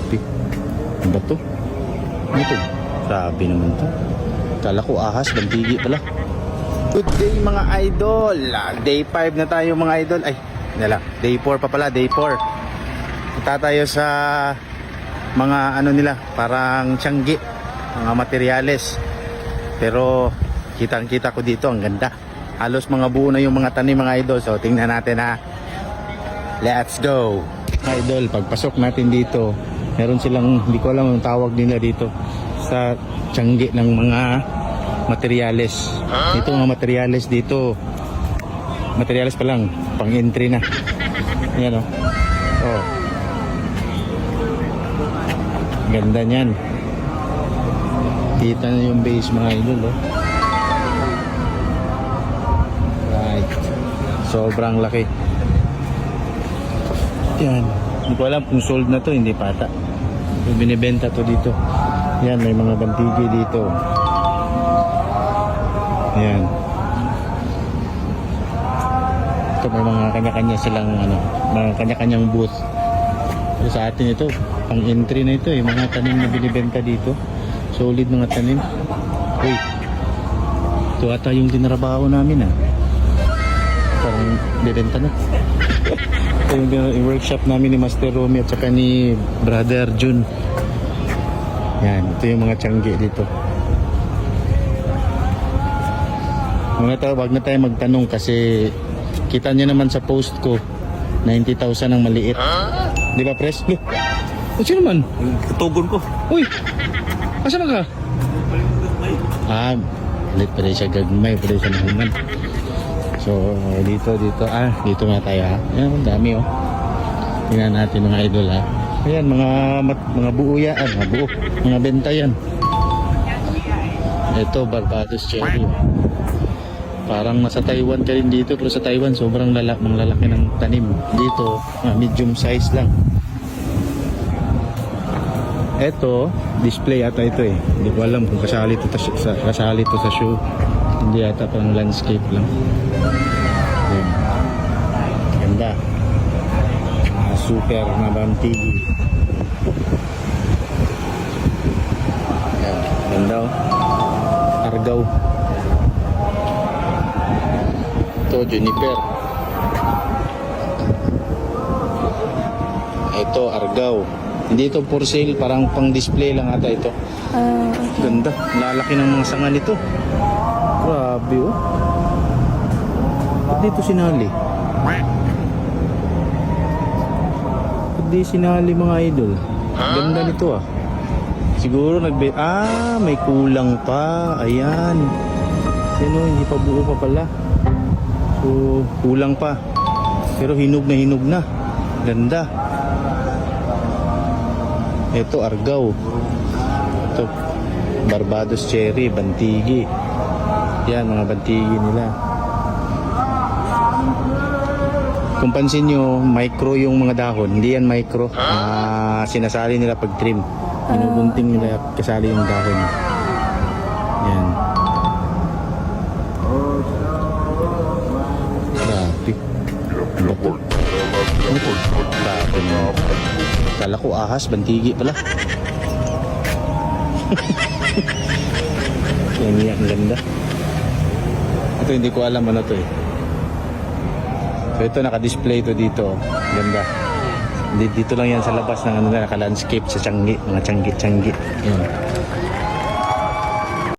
Grabe. Ano ba to? Ano to? Grabe naman to. Kala ko ahas, bantigi pala. Good day mga idol. Day 5 na tayo mga idol. Ay, nala. Day 4 pa pala, day 4. Punta tayo sa mga ano nila, parang tiyanggi, mga materyales. Pero kitang-kita ko dito, ang ganda. Halos mga buo na yung mga tanim mga idol. So tingnan natin ha. Let's go. Idol, pagpasok natin dito, meron silang, hindi ko alam ang tawag nila dito sa tiyanggi ng mga materyales. Ito mga materyales dito. Materyales pa lang, pang entry na. Yan o. Oh. Ganda niyan. Kita na yung base mga idol oh. Right. Sobrang laki. Yan. Hindi ko alam kung sold na to, hindi pata. Binibenta to dito. Yan, may mga bantigi dito. Yan. Ito may mga kanya-kanya silang ano, mga kanya-kanyang booth. So, sa atin ito, pang entry na ito, mga tanim na binibenta dito. Solid mga tanim. Uy. Ito ata yung dinarabaho namin ah. Parang bibenta na. Ito yung workshop namin ni Master Romy at saka ni Brother Jun. Yan, ito yung mga tiyanggi dito. Wag na tayo magtanong kasi kita nyo naman sa post ko 90,000 ang maliit. Di ba pres? Look. O sino man? Tugon ko. Uy! Asa na ka? Ah, ulit pa rin siya gagmay, pa rin siya nahuman. So, dito. Dito nga tayo ha. Yan, ang dami oh. Tingnan natin mga idol ha. Ayan, mga buo yan. Mga buo. Mga benta yan. Ito, Barbados cherry. Parang nasa Taiwan ka rin dito. Pero sa Taiwan, sobrang lalaki ng tanim. Dito, medium size lang. Ito, display ata ito eh. Hindi ko alam kung kasali to sa show. Hindi ata pang landscape lang. Ayan. Ganda. Super na bantigi. Ayan. Ganda oh. Argaw. Ito, juniper. Ito, argaw. Hindi ito for sale, parang pang display lang ata ito. Ganda, lalaki ng mga sanga nito. Grabe oh. Ba't dito sinali? Ba't di sinali mga idol? Ganda nito ah. Siguro may kulang pa. Ayan. Yan oh, hindi pa buo pa pala. So, kulang pa. Pero hinog na. Ganda. Ito, argaw. Ito, Barbados cherry, bantigi. Yan, mga bantigi nila. Kung pansin nyo, micro yung mga dahon. Hindi yan micro. Sinasali nila pag trim. Binubunting nila kasali yung dahon. Yan. Grabe. Grabe mo. Kala ko ahas, bantigi pala. Yan, ang ganda. Ito hindi ko alam ano to eh. So ito naka-display to dito. Ganda. Dito lang yan sa labas ng ano na naka-landscape sa tiyanggi, mga tiyanggi. Yan.